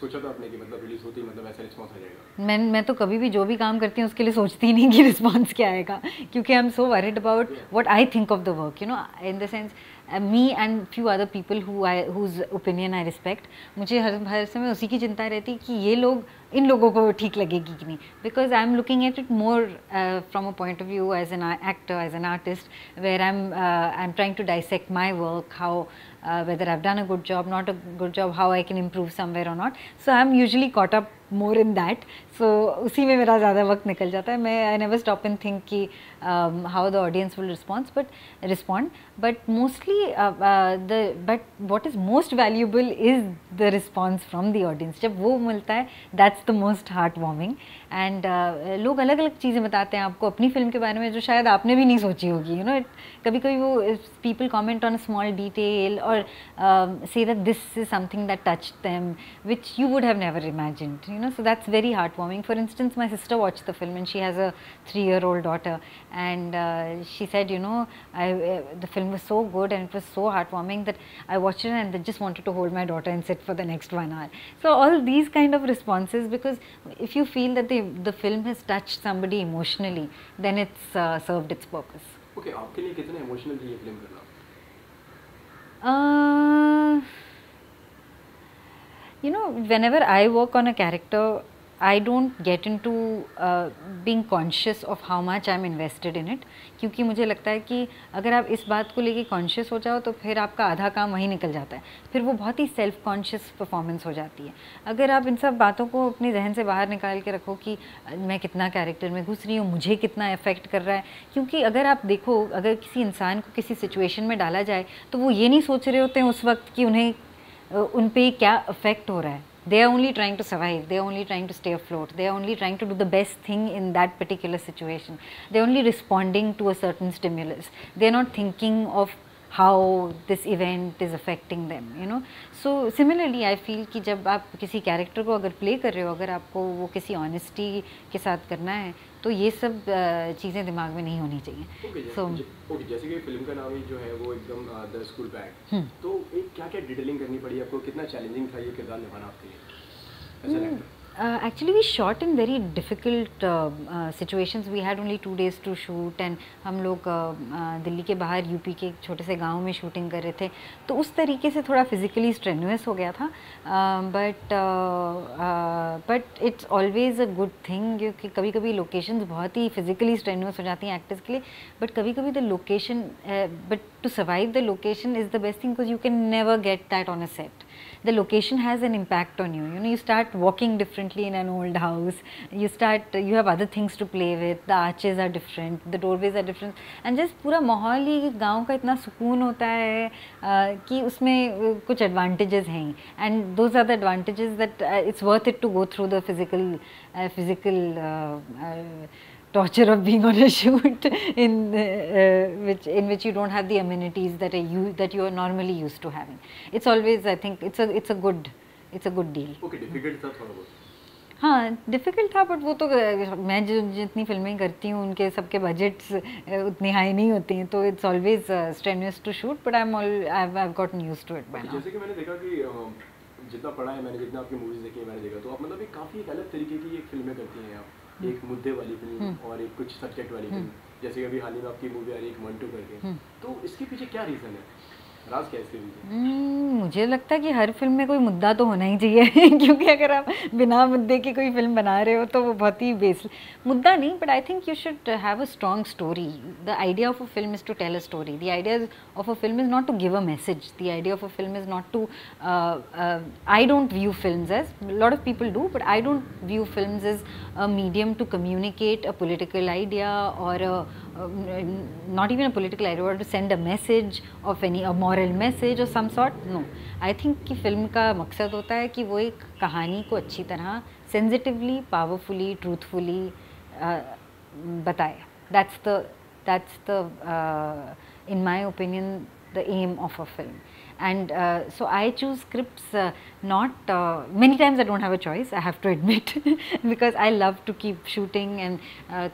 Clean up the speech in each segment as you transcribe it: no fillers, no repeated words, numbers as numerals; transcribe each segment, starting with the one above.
सोचा था आपने कि मतलब रिलीज होती मतलब ऐसा रिस्पांस आ जाएगा? मैं तो कभी भी जो भी काम करती हूँ उसके लिए सोचती ही नहीं कि रिस्पांस क्या आएगा, क्योंकि I am so worried about what I think of the work, you know, in the sense me and few other people whose opinion I respect. मुझे हर समय उसी की चिंता रहती कि ये लोग, इन लोगों को ठीक लगेगी कि नहीं, because I am looking at it more from a point of view as an actor, as an artist, where I am trying to dissect my work, how whether I've done a good job, not a good job, how I can improve somewhere or not. So I'm usually caught up more in that. So उसी में मेरा ज़्यादा वक्त निकल जाता है. मैं I never stop and think कि how the audience will respond. But mostly but what is most valuable is the response from the audience. जब वो मिलता है, that's the most heartwarming. And लोग अलग अलग चीज़ें बताते हैं आपको अपनी फिल्म के बारे में जो शायद आपने भी नहीं सोची होगी. You know, कभी कभी वो people comment on a small detail or say that this is something that touched them, which you would have never imagined, you know. So that's very heartwarming. For instance, my sister watched the film and she has a 3-year-old daughter, and she said, you know, the film was so good and it was so heartwarming that I watched it and I just wanted to hold my daughter and sit for the next 1 hour. So all these kind of responses, because if you feel that the film has touched somebody emotionally, then it's served its purpose. Okay, आपके लिए कितना emotional थी ये film करना? You know, whenever I work on a character, I don't get into being conscious of how much I'm invested in it, क्योंकि मुझे लगता है कि अगर आप इस बात को लेके कॉन्शियस हो जाओ तो फिर आपका आधा काम वहीं निकल जाता है, फिर वो बहुत ही सेल्फ कॉन्शियस परफॉर्मेंस हो जाती है. अगर आप इन सब बातों को अपने जहन से बाहर निकाल के रखो कि मैं कितना कैरेक्टर में घुस रही हूँ, मुझे कितना इफेक्ट कर रहा है, क्योंकि अगर आप देखो, अगर किसी इंसान को किसी सिचुएशन में डाला जाए तो वो ये नहीं सोच रहे होते हैं उस वक्त कि उन्हें उन पे क्या इफेक्ट हो रहा है. They are only trying to survive, they are only trying to stay afloat, they are only trying to do the best thing in that particular situation, they are only responding to a certain stimulus, they are not thinking of how this event is affecting them, you know. So similarly I feel कि जब आप किसी character को अगर play कर रहे हो, अगर आपको वो किसी ऑनेस्टी के साथ करना है, तो ये सब चीज़ें दिमाग में नहीं होनी चाहिए. ओके, जैसे कि फिल्म का नाम ही जो है वो एकदम द स्कूल बैग, तो एक क्या क्या डिटेलिंग करनी पड़ी आपको, कितना चैलेंजिंग था ये किरदार निभाना आपके लिए as an actor? Actually we shot in very difficult situations. We had only 2 days to shoot and हम लोग दिल्ली के बाहर यूपी के एक छोटे से गांव में शूटिंग कर रहे थे, तो उस तरीके से थोड़ा फिज़िकली स्ट्रेनुअस हो गया था. But it's always a good thing, क्योंकि कभी कभी लोकेशंस बहुत ही फिज़िकली स्ट्रेनुअस हो जाती हैं एक्टर्स के लिए, बट कभी कभी the location, but to survive the location is the best thing, because you can never get that on a set. The location has an impact on you. You know, you start walking differently in an old house. You have other things to play with. The arches are different. The doorways are different. And just पूरा माहौल ही गाँव का इतना सुकून होता है कि उसमें कुछ advantages हैं. And those are the advantages that it's worth it to go through the physical torture of being on a shoot in which you don't have the amenities that you are normally used to having. It's always, I think it's a good deal. Okay, difficult था थोड़ा बहुत. हाँ, difficult था, but वो तो मैं जितनी फिल्में करती हूँ उनके सबके बजट्स उतनी हाई नहीं होती हैं, तो it's always strenuous to shoot, but I have gotten used to it by now. जैसे कि मैंने देखा कि जितना पढ़ा है मैंने, जितना आपकी मूवीज़ देखी है मैंने देखा, तो आप मतलब एक काफ़ी अलग तरीके की एक फिल्में करती हैं आप. एक मुद्दे वाली फिल्म और एक कुछ सब्जेक्ट वाली फिल्म, जैसे अभी हाल ही में आपकी मूवी आ रही है एक मंटू करके, तो इसके पीछे क्या रीज़न है, राज क्या इसके पीछे? मुझे लगता है कि हर फिल्म में कोई मुद्दा तो होना ही चाहिए क्योंकि अगर आप बिना मुद्दे की कोई फिल्म बना रहे हो तो वो बहुत ही मुद्दा नहीं, but I think you should have a strong story. The idea of a film is to tell a story. The idea of a film is not to give a message. The idea of a film is not to, I don't view films as, lot of people do, but I don't view films as a medium to communicate a political idea or not even a political idea, or to send a message of a moral message or some sort. No, I think कि film का मकसद होता है कि वो एक कहानी को अच्छी तरह sensitively, powerfully, truthfully बताए. That's the in my opinion the aim of a film. And so I choose scripts not many times I don't have a choice, I have to admit because I love to keep shooting and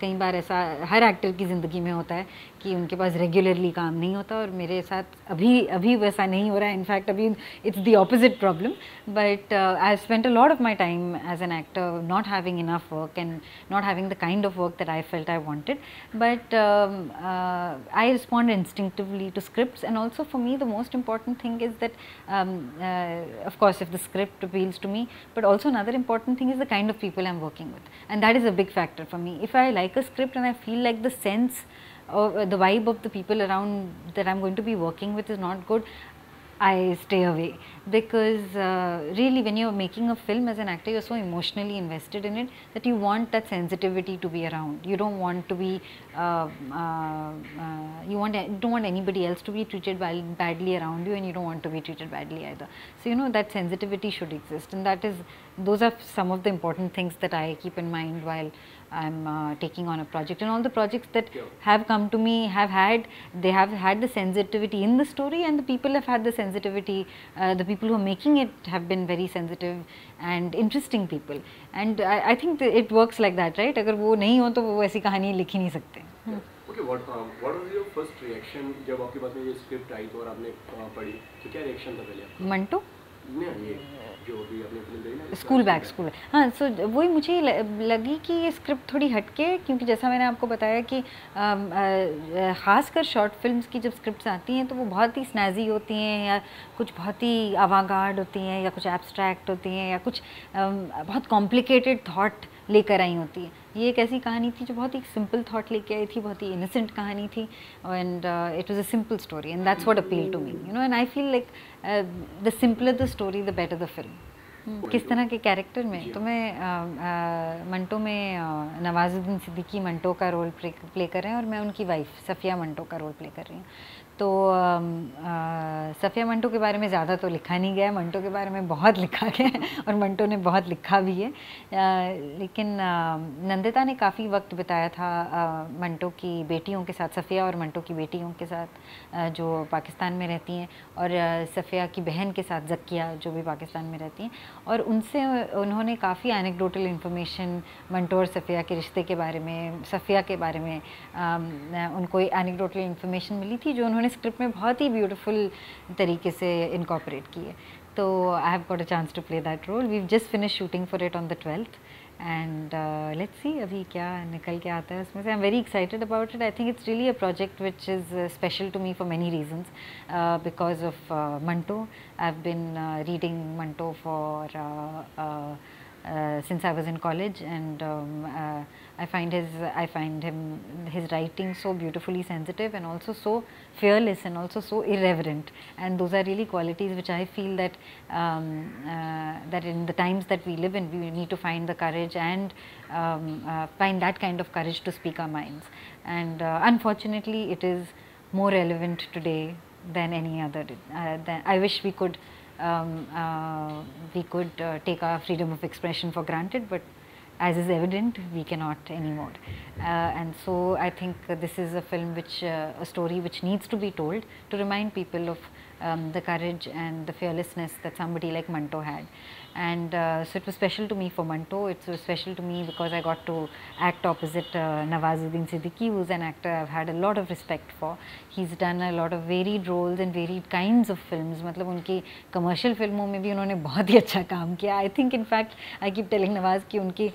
कई बार ऐसा हर actor की ज़िंदगी में होता है कि उनके पास regularly काम नहीं होता, और मेरे साथ अभी वैसा नहीं हो रहा है. इनफैक्ट अभी it's the opposite problem, but I spent a lot of my time as an actor not having enough work and not having the kind of work that I felt I wanted, but I respond instinctively to scripts. And also for me the most important thing is that of course if the script appeals to me, but also another important thing is the kind of people I'm working with, and that is a big factor for me. If I like a script and I feel like the sense or the vibe of the people around that I'm going to be working with is not good, I stay away, because really when you're making a film as an actor, you're so emotionally invested in it that you want that sensitivity to be around. You don't want to be, you don't want anybody else to be treated badly around you, and you don't want to be treated badly either. So you know that sensitivity should exist, and those are some of the important things that I keep in mind while I'm taking on a project. And all the projects that have come to me have had the sensitivity in the story, and the people have had the sensitivity. The people who are making it have been very sensitive and interesting people, and I think it works like that, right? अगर वो नहीं हो तो वो ऐसी कहानी लिख ही नहीं सकते. Okay, what was your first reaction जब आपके पास में ये स्क्रिप्ट आई तो और आपने पढ़ी, तो क्या रिएक्शन था पहले आपका? मंटो नहीं, ये जो भी आपने फिल्म देखी ना, स्कूल बैग. हाँ, सो वही मुझे लगी कि ये स्क्रिप्ट थोड़ी हटके, क्योंकि जैसा मैंने आपको बताया कि ख़ासकर शॉर्ट फिल्म्स की जब स्क्रिप्ट्स आती हैं तो वो बहुत ही स्नैजी होती हैं, या कुछ बहुत ही अवांगार्ड होती हैं, या कुछ एब्स्ट्रैक्ट होती हैं, या कुछ बहुत कॉम्प्लिकेटेड थॉट लेकर आई होती है. ये एक ऐसी कहानी थी जो बहुत ही सिंपल थॉट लेके आई थी, बहुत ही इनोसेंट कहानी थी, and it was a simple story, and that's what appeal to me, you know. And I feel like the simpler the story the better the film. किस तरह के कैरेक्टर में, तो मैं मंटो में नवाजुद्दीन सिद्दीकी मंटो का रोल प्ले कर रहे हैं, और मैं उनकी वाइफ सफ़िया मंटो का रोल प्ले कर रही हूँ. तो सफ़िया मंटो के बारे में ज़्यादा तो लिखा नहीं गया, मंटो के बारे में बहुत लिखा गया है, और मंटो ने बहुत लिखा भी है. लेकिन नंदिता ने काफ़ी वक्त बिताया था मंटो की बेटियों के साथ, सफ़िया और मंटो की बेटियों के साथ, जो पाकिस्तान में रहती हैं, और सफ़िया की बहन के साथ ज़किया जो भी पाकिस्तान में रहती हैं, और उन्होंने काफ़ी एनेक्डोटल इन्फॉर्मेशन मंटो और सफ़िया के रिश्ते के बारे में, सफ़िया के बारे में उनको एनेक्डोटल इन्फॉर्मेशन मिली थी, जो उन्होंने स्क्रिप्ट में बहुत ही ब्यूटीफुल तरीके से इनकॉर्पोरेट की है. तो I have got a chance to play that role. We just finish shooting for it on the 12th, and let's see अभी क्या निकल के आता है उसमें से. I'm very excited about it. I think it's really a project which is special to me for many reasons, because of Manto. I've been reading Manto for since I was in college, and I find his writing so beautifully sensitive, and also so fearless, and also so irreverent, and those are really qualities which I feel that that in the times that we live in, we need to find the courage and find that kind of courage to speak our minds. And unfortunately it is more relevant today than any other. I wish we could take our freedom of expression for granted, but as is evident, we cannot anymore. And so I think this is a film a story which needs to be told, to remind people of the courage and the fearlessness that somebody like Manto had. And so it was special to me for Manto. It was special to me because I got to act opposite Nawazuddin Siddiqui, who's an actor I've had a lot of respect for. He's done a lot of varied roles and varied kinds of films. मतलब उनकी commercial फिल्मों में भी उन्होंने बहुत ही अच्छा काम किया. I think in fact I keep telling Nawaz कि उनकी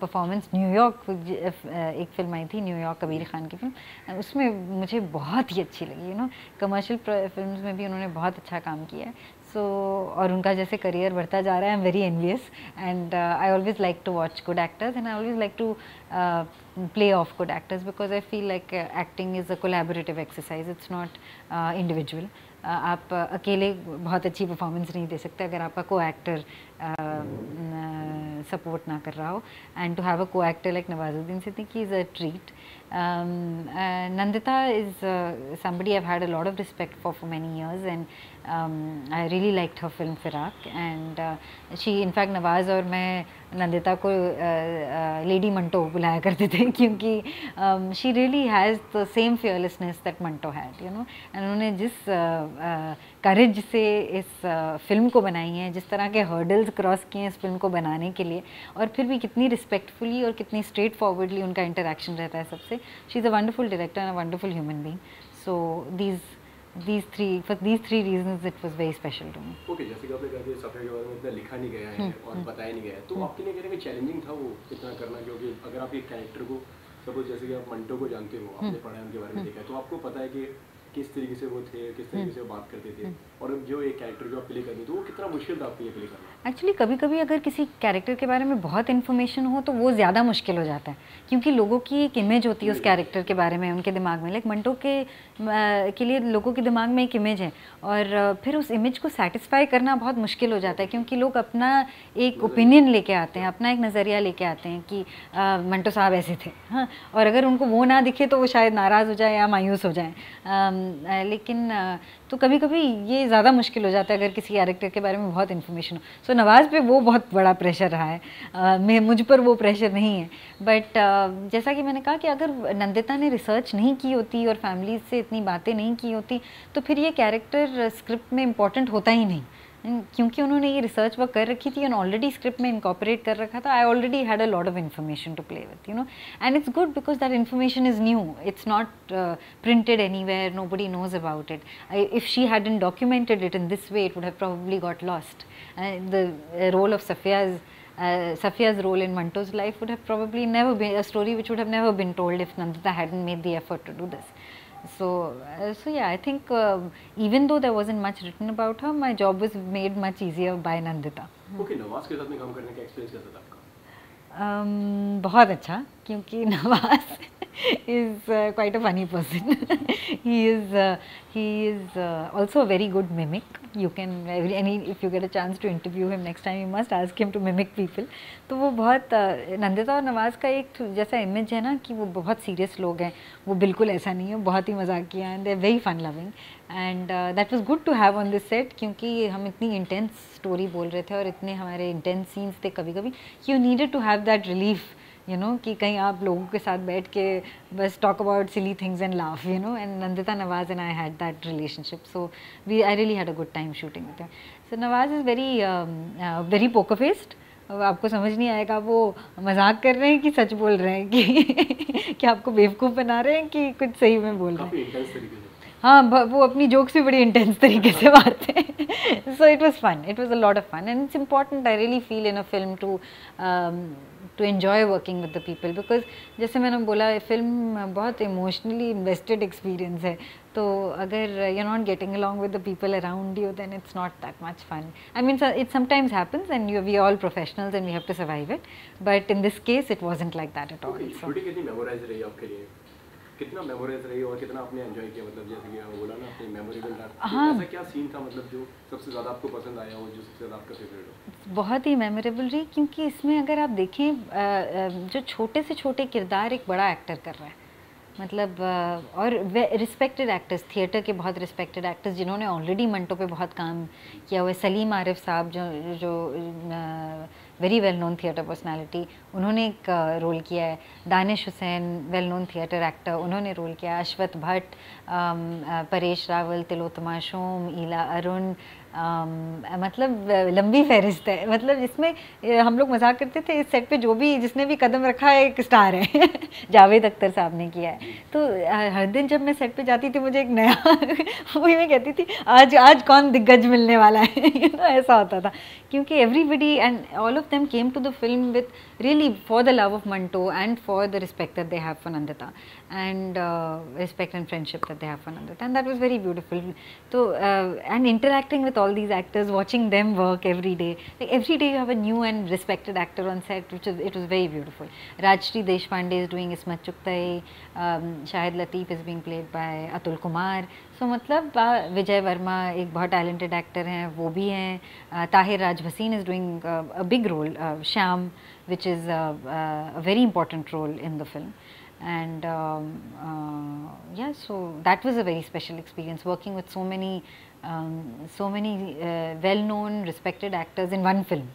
performance न्यूयॉर्क एक फिल्म आई थी, न्यूयॉर्क कबीर खान की फिल्म, उसमें मुझे बहुत ही अच्छी लगी. कमर्शियल फिल्म्स में भी उन्होंने बहुत अच्छा काम किया है. So, और उनका जैसे करियर बढ़ता जा रहा है, I am very envious, and I always like to watch good actors, and I always like to play off good actors, because I feel like acting is a collaborative exercise, it's not individual. आप अकेले बहुत अच्छी performance नहीं दे सकते. अगर आपका को actor support ना कर रहा हो. एंड टू हैव अ को actor like Nawazuddin Siddiqui is a treat. Nandita is somebody I've had a lot of respect for many years, and I really liked her film Firak, and she in fact Nawaz और मैं नंदिता को lady Manto बुलाया करते थे क्योंकि she really has the same fearlessness that Manto had, you know. and उन्होंने जिस करेज से इस फिल्म को बनाई है, जिस तरह के हर्डल्स क्रॉस किए हैं इस फिल्म को बनाने के लिए, और फिर भी कितनी रिस्पेक्टफुली और कितनी स्ट्रेट फॉरवर्डली उनका इंटरेक्शन रहता है सबसे. She is a wonderful director and a wonderful human being. So these three reasons it was very special to me. Okay, जैसे कि आपने कहा कि सफ़िया के बारे में इतना लिखा नहीं गया है और बताया नहीं गया है, तो आपके लिए कहने में चैलेंजिंग था वो इतना करना, क्योंकि अगर आप एक कैरेक्टर को सपोज जैसे कि आप मंटो को जानते हो, आपने पढ़ा है उनके बारे में, देखा है, तो आपको पता है कि किस तरीके से वो थे, किस तरीके से वो बात करते थे, और जो एक कैरेक्टर को आप प्ले करते तो वो कितना मुश्किल था आपके लिए प्ले करना. एक्चुअली कभी कभी अगर किसी कैरेक्टर के बारे में बहुत इन्फॉर्मेशन हो तो वो ज़्यादा मुश्किल हो जाता है, क्योंकि लोगों की एक इमेज होती है उस कैरेक्टर के बारे में उनके दिमाग में. लाइक मंटो के लिए लोगों के दिमाग में एक इमेज है, और फिर उस इमेज को सेटिस्फाई करना बहुत मुश्किल हो जाता है, क्योंकि लोग अपना एक ओपिनियन लेके आते हैं, अपना एक नज़रिया लेके आते हैं कि मंटो साहब ऐसे थे. हाँ, और अगर उनको वो ना दिखे तो वो शायद नाराज़ हो जाए या मायूस हो जाए. लेकिन तो कभी कभी ये ज़्यादा मुश्किल हो जाता है अगर किसी कैरेक्टर के बारे में बहुत इन्फॉर्मेशन हो. सो नवाज़ पे वो बहुत बड़ा प्रेशर रहा है, मुझ पर वो प्रेशर नहीं है. बट जैसा कि मैंने कहा कि अगर नंदिता ने रिसर्च नहीं की होती और फैमिली से इतनी बातें नहीं की होती तो फिर ये कैरेक्टर स्क्रिप्ट में इम्पॉर्टेंट होता ही नहीं, क्योंकि उन्होंने ये रिसर्च वर्क कर रखी थी और ऑलरेडी स्क्रिप्ट में इनकॉपरेट कर रखा था. I already had a lot of information to play with, you know, and it's good because that information is new, it's not printed anywhere, nobody knows about it. If she hadn't documented it in this way, it would have probably got lost. The role of Safiya's role in Manto's life would have probably never been a story which would have never been told if Nandita hadn't made the effort to do this. So yeah, I think even though there wasn't much written about her, my job was made much easier by Nandita. Okay, नवाज़ के साथ में काम करने का experience कैसा था आपका? बहुत अच्छा, क्योंकि नवाज़ is quite a funny person. he is also a very good mimic. You can if you get a chance to interview him next time, you must ask him to mimic people. तो वो बहुत नंदिता और नवाज़ का एक जैसा image है ना कि वो बहुत सीरियस लोग हैं, वो बिल्कुल ऐसा नहीं है, बहुत ही मजाकिया हैं, they are very fun loving, and that was good to have on this set, क्योंकि हम इतनी इंटेंस स्टोरी बोल रहे थे और इतने हमारे इंटेंस सीन्स थे कभी कभी, you needed to have that relief, you know, कि कहीं आप लोगों के साथ बैठ के बस talk about silly things and laugh, you know, and Nandita, Nawaz and I had that relationship, so I really had a good time shooting with her. So Nawaz is very poker faced. आपको समझ नहीं आएगा वो मजाक कर रहे हैं कि सच बोल रहे हैं कि आपको बेवकूफ़ बना रहे हैं कि कुछ सही में बोल रहे हैं. हाँ, वो अपनी जोक्स भी बड़ी इंटेंस तरीके से मारते हैं. So it was fun, it was a lot of fun, and it's important, I really feel in a film to enjoy working with the people, because जैसे मैंने बोला फिल्म बहुत इमोशनली इन्वेस्टेड एक्सपीरियंस है, तो अगर you not getting along with the people around you then it's not that much fun. I mean it sometimes happens and we all professionals and we have to survive it, but in this case it wasn't like that at all. कितना memorise रही और कितना आपने enjoy किया, मतलब जैसे कि बोला ना आपने मेमोरेबल था, हाँ, ऐसा क्या सीन था मतलब जो सबसे ज़्यादा आपको पसंद आया और जो सबसे ज़्यादा आपका फेवरेट हो? बहुत ही मेमोरेबल रही, क्योंकि इसमें अगर आप देखें जो छोटे से छोटे किरदार एक बड़ा एक्टर कर रहा है, मतलब और रिस्पेक्टेड एक्टर्स, थिएटर के बहुत रिस्पेक्टेड एक्टर्स जिन्होंने ऑलरेडी मंटो पे बहुत काम किया हुआ है. सलीम आरिफ साहब जो very well known theatre personality, उन्होंने एक रोल किया है. Danish Hussain well known theatre actor, उन्होंने रोल किया. अश्वथ भट्ट, परेश रावल, तिलोत्तमा सोम, ईला अरुण, मतलब लंबी फहरिस्त है. मतलब जिसमें हम लोग मजाक करते थे इस सेट पे जो भी जिसने भी कदम रखा है एक स्टार है. जावेद अख्तर साहब ने किया है. तो हर दिन जब मैं सेट पे जाती थी मुझे एक नया वही मैं कहती थी आज कौन दिग्गज मिलने वाला है, ऐसा होता था, क्योंकि everybody and all of them came to the film with really for the love of Manto and for the respect that they have for Nandita, and respect and friendship that they have for Nandita, and that was very beautiful. So and interacting with all these actors, watching them work every day. Like every day you have a new and respected actor on set, it was very beautiful. Rajshri Deshpande is doing Ismat Chugtai, Shahid Latif is being played by Atul Kumar. So मतलब विजय वर्मा एक बहुत talented actor हैं, वो भी हैं. Tahir Raj Bhasin is doing a big role, Shyam, which is a very important role in the film. And yeah, so that was a very special experience, working with so many well-known, respected actors in one film.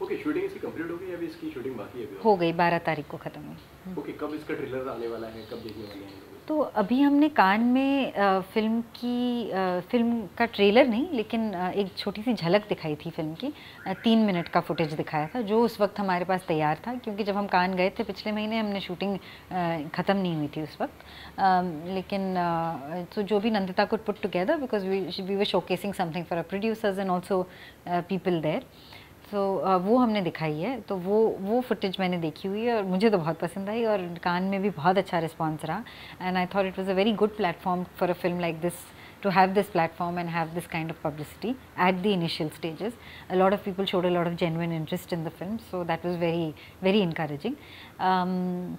Okay, shooting इसकी complete हो गई या अभी इसकी shooting बाकी है? हो गई, 12 तारीख को ख़त्म हुई. ओके, कब इसका ट्रेलर आने वाला है, कब देखने वाले हैं? तो अभी हमने कान में फिल्म का ट्रेलर नहीं, लेकिन एक छोटी सी झलक दिखाई थी फिल्म की. 3 मिनट का फुटेज दिखाया था, जो उस वक्त हमारे पास तैयार था, क्योंकि जब हम कान गए थे पिछले महीने, हमने शूटिंग ख़त्म नहीं हुई थी उस वक्त. लेकिन तो जो भी Nandita could put together, because we were showcasing something for a producers and also people there. तो वो हमने दिखाई है, तो वो फुटेज मैंने देखी हुई है और मुझे तो बहुत पसंद आई, और कान में भी बहुत अच्छा रिस्पांस रहा. And I thought it was a very good platform for a film like this, to have this platform and have this kind of publicity at the initial stages. A lot of people showed a lot of genuine interest in the film, so that was very very encouraging.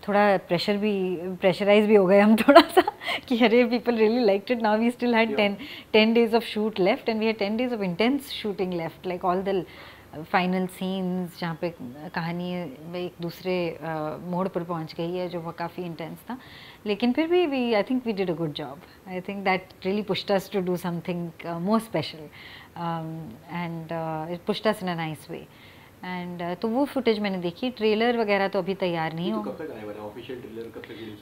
थोड़ा pressurise भी हो गए हम थोड़ा सा कि अरे people really liked it. Now we still had 10 days of shoot left, and we had 10 days of intense shooting left, like all the final scenes जहाँ पे कहानी एक दूसरे मोड़ पर पहुँच गई है, जो वो काफ़ी इंटेंस था. लेकिन फिर भी I think we did a good job. I think that really pushed us to do something more special, and it pushed us in a nice way. And तो वो फुटेज मैंने देखी. ट्रेलर वगैरह तो अभी तैयार नहीं हो.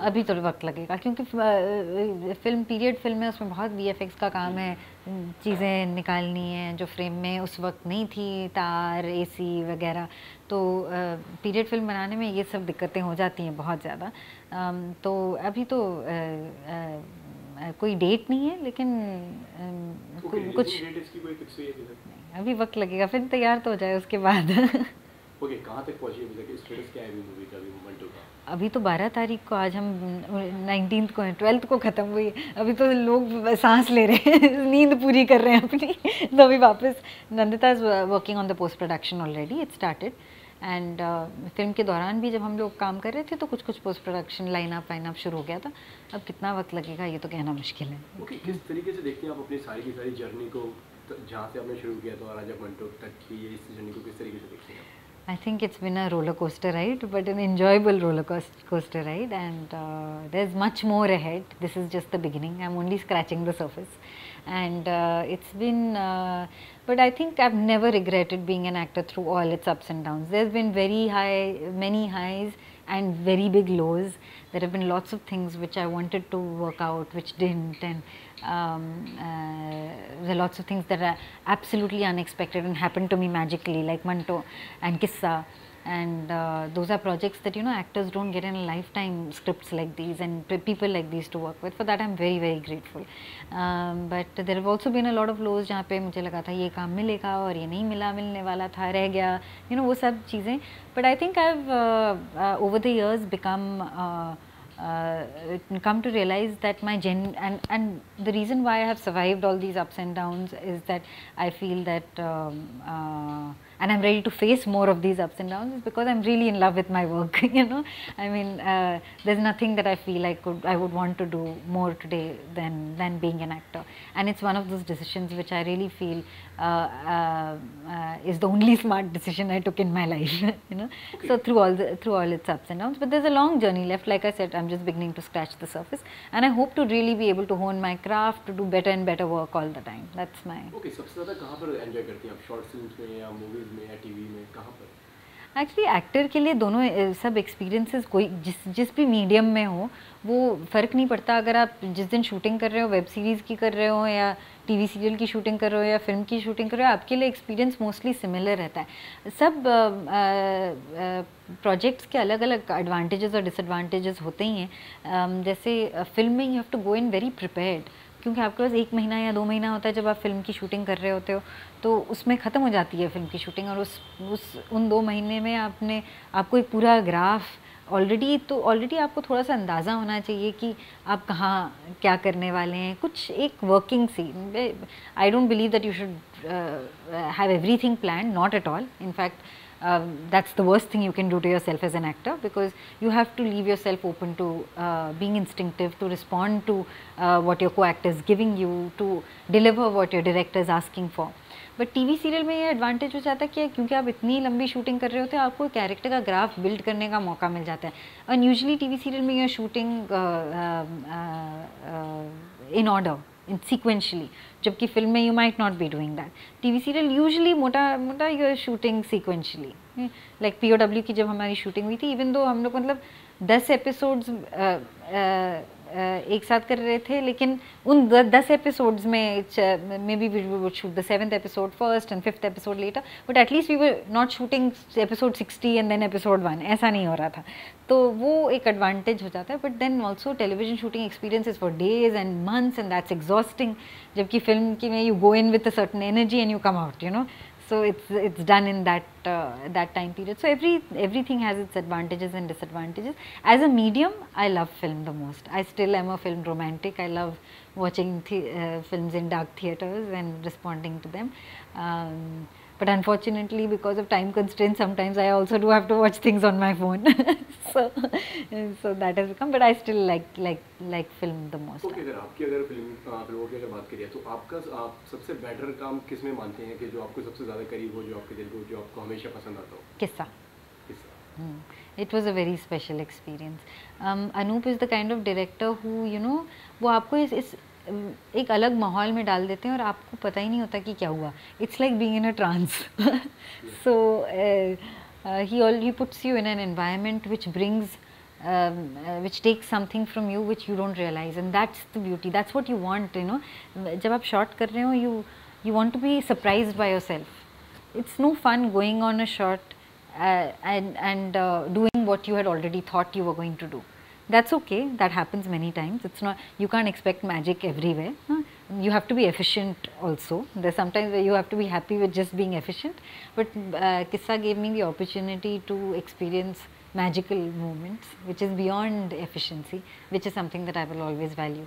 अभी तो वक्त लगेगा, क्योंकि फिल्म पीरियड फिल्म है, उसमें बहुत VFX का काम है, चीज़ें निकालनी हैं जो फ्रेम में उस वक्त नहीं थी, तार, AC वगैरह. तो पीरियड फिल्म बनाने में ये सब दिक्कतें हो जाती हैं बहुत ज़्यादा. तो अभी तो कोई डेट नहीं है, लेकिन कुछ अभी वक्त लगेगा, फिर तैयार तो हो जाए उसके बाद. ओके, कहाँ तक पहुँची है, स्टेटस क्या है अभी मूवी का, अभी मंटो का? अभी तो 12 तारीख को, आज हम 19th को, 12th को ख़त्म हुई. अभी तो लोग सांस ले रहे हैं, नींद पूरी कर रहे हैं अपनी. तो अभी वापस Nandita is working on the post production already, it started. And film के दौरान भी जब हम लोग काम कर रहे थे, तो कुछ पोस्ट प्रोडक्शन लाइन अप शुरू हो गया था. अब कितना वक्त लगेगा ये तो कहना मुश्किल है. ओके, किस तरीके से देखते हैं आप अपनी सारी की सारी जर्नी को, जहाँ से आपने शुरू किया तो आज आप मंटो तक की इस जर्नी को किस तरीके से देखते हैं? I think it's been a roller coaster ride, but an enjoyable roller coaster ride, and there's much more ahead. This is just the beginning. I'm only scratching the surface, and it's been. But I think I've never regretted being an actor through all its ups and downs. There's been many highs and very big lows. There have been lots of things which I wanted to work out, which didn't, and there are lots of things that are absolutely unexpected and happened to me magically, like Manto and Kissa. And those are projects that, you know, actors don't get in a lifetime, scripts like these and people like these to work with. For that I'm very very grateful. But there have also been a lot of lows जहाँ पे मुझे लगा था ये काम मिलेगा और ये नहीं मिला, मिलने वाला था, रह गया, you know, वो सब चीज़ें. But I think I've over the years become come to realize that my and the reason why I have survived all these ups and downs is that I feel that and I'm ready to face more of these ups and downs is because I'm really in love with my work. You know, I mean, there's nothing that I feel I would want to do more today than being an actor, and it's one of those decisions which I really feel is the only smart decision I took in my life. You know, okay. So through all its ups and downs, but there's a long journey left. Like I said, I'm just beginning to scratch the surface, and I hope to really be able to hone my craft, to do better and better work all the time. That's my. Okay, सबसे ज़्यादा कहाँ पर enjoy करती हैं आप? Short films में या movies में या TV में, कहाँ पर? एक्चुअली एक्टर के लिए दोनों सब एक्सपीरियंसेस कोई जिस भी मीडियम में हो वो फ़र्क नहीं पड़ता. अगर आप जिस दिन शूटिंग कर रहे हो, वेब सीरीज़ की कर रहे हो या टीवी सीरियल की शूटिंग कर रहे हो या फिल्म की शूटिंग कर रहे हो, आपके लिए एक्सपीरियंस मोस्टली सिमिलर रहता है. सब प्रोजेक्ट्स के अलग अलग एडवांटेजेस और डिसएडवांटेजेस होते ही हैं. जैसे फिल्म में you have to go in very prepared, क्योंकि आपके पास 1 महीना या 2 महीना होता है जब आप फिल्म की शूटिंग कर रहे होते हो, तो उसमें ख़त्म हो जाती है फिल्म की शूटिंग. और उन 2 महीने में आपको एक पूरा ग्राफ ऑलरेडी आपको थोड़ा सा अंदाज़ा होना चाहिए कि आप कहाँ क्या करने वाले हैं. कुछ एक वर्किंग सी, I don't believe that you should have everything planned, not at all. In fact, that's the worst thing you can do to yourself as an actor, because you have to leave yourself open to being instinctive, to respond to what your co-actor is giving you, to deliver what your director is asking for. But TV serial में ये advantage हो जाता है कि क्योंकि आप इतनी लंबी शूटिंग कर रहे होते हैं, आपको कैरेक्टर का ग्राफ बिल्ड करने का मौका मिल जाता है. एंड यूजुअली टीवी सीरियल में you shooting in order, in sequentially, जबकि फिल्म में you might not be doing that. TV serial usually मोटा मोटा you are shooting sequentially. Like POW की जब हमारी शूटिंग हुई थी, इवन दो हम लोग मतलब 10 एपिसोड्स एक साथ कर रहे थे, लेकिन उन 10 एपिसोड्स में may be we would shoot the 7th episode first and 5th episode later, but at least we were not shooting episode 60 and then episode 1. ऐसा नहीं हो रहा था, तो वो एक एडवांटेज हो जाता है. But then also television shooting experience is for days and months and that's exhausting. जबकि फिल्म की में you go in with a certain energy and you come out, you know. So it's done in that time period. So everything has its advantages and disadvantages. As a medium, I love film the most. I still am a film romantic. I love watching films in dark theaters and responding to them. But unfortunately, because of time constraints, sometimes I also do have to watch things on my phone. so that has become. But I still like film the most. Okay, अगर फिल्मों की अगर बात करिए, तो आपका आप सबसे बेटर काम किस में मानते हैं कि जो आपको सबसे ज़्यादा करीब हो, जो आपके दिल को, जो आपको हमेशा पसंद आता हो? किस्सा. It was a very special experience. Anoop is the kind of director who, you know, वो आपको इस एक अलग माहौल में डाल देते हैं और आपको पता ही नहीं होता कि क्या हुआ. It's like being in a trance. So he puts you in an environment which brings which takes something from you which you don't realize, and that's the beauty. That's what you want, you know. जब आप shot कर रहे हो, you want to be surprised by yourself. It's no fun going on a shot and doing what you had already thought you were going to do. That's okay, that happens many times. It's not, you can't expect magic everywhere. You have to be efficient also. There's sometimes where you have to be happy with just being efficient. But Kissa gave me the opportunity to experience magical moments, which is beyond efficiency, which is something that I will always value.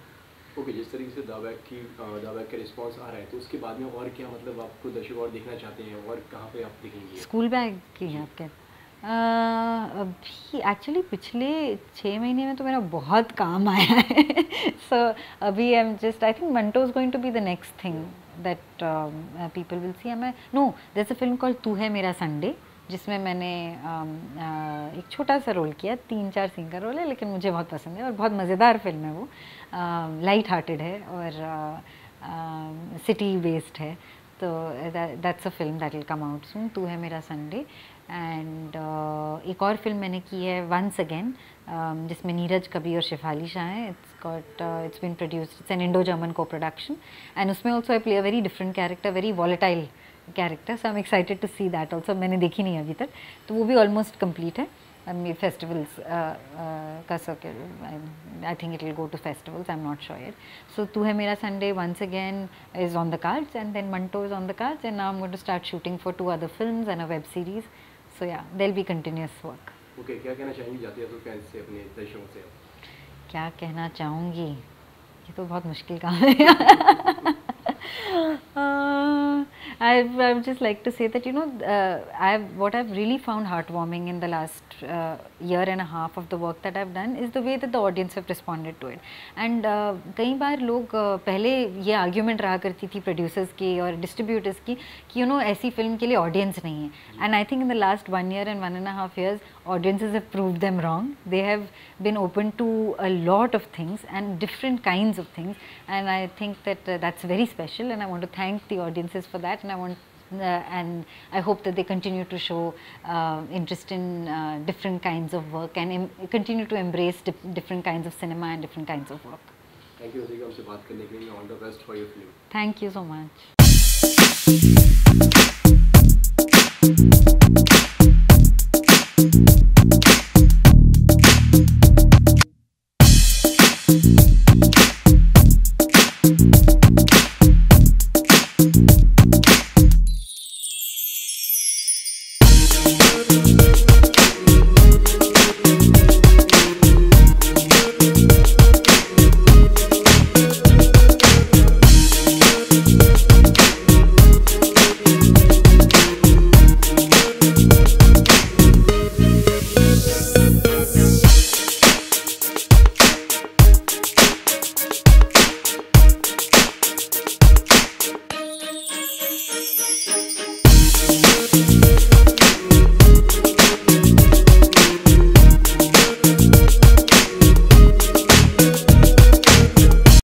Okay, जिस तरीके से दावैक का response आ रहा है, तो उसके बाद में और क्या, मतलब आपको दर्शक और देखना चाहते हैं, और कहाँ पे आप दिखेंगे? स्कूल बैग की आप कहते? अभी एक्चुअली पिछले 6 महीने में तो मेरा बहुत काम आया है. सो अभी I am just, I think Manto is going to be the next thing that people will see. No, there is a film called Tu Hai मेरा संडे, जिसमें मैंने एक छोटा सा रोल किया. 3-4 सीन का रोल है, लेकिन मुझे बहुत पसंद है और बहुत मज़ेदार फिल्म है. वो लाइट हार्टेड है और सिटी बेस्ड है. तो that's a film that will come out soon, तू है मेरा संडे. एंड एक और फिल्म मैंने की है वंस अगेन, जिसमें नीरज कबीर और शेफाली शाह हैं. It's been produced, it's an Indo German co production, and उसमें also I play a very different character, very volatile character. So I am excited to see that also. मैंने देखी नहीं अभी तक, तो वो भी ऑलमोस्ट कंप्लीट है. festivals का circle, I think it will go to festivals, I'm not sure yet. So Tu Hai Mera Sunday once again is on the cards, and then Manto is on the cards, and now I'm going to start shooting for 2 other films and a web series. So yeah, there'll be continuous work. Okay, क्या कहना चाहेंगी जाती है तो fans से, अपने दर्शकों से? क्या कहना चाहूँगी, ये तो बहुत मुश्किल काम है. I would just like to say that, you know, what I've really found heartwarming in the last year and a half of the work that I've done is the way that the audience have responded to it. And कई बार लोग पहले ये argument रहा करती थी producers की और distributors की कि, you know, ऐसी film के लिए audience नहीं है. And I think in the last 1 year and 1.5 years, audiences have proved them wrong. They have been open to a lot of things and different kinds of things. And I think that that's very special, and I want to thank the audiences for that. And I hope that they continue to show interest in different kinds of work and continue to embrace different kinds of cinema and different kinds of work. Thank you, Azika, हमसे बात करने के लिए. All the best for your film. Thank you so much.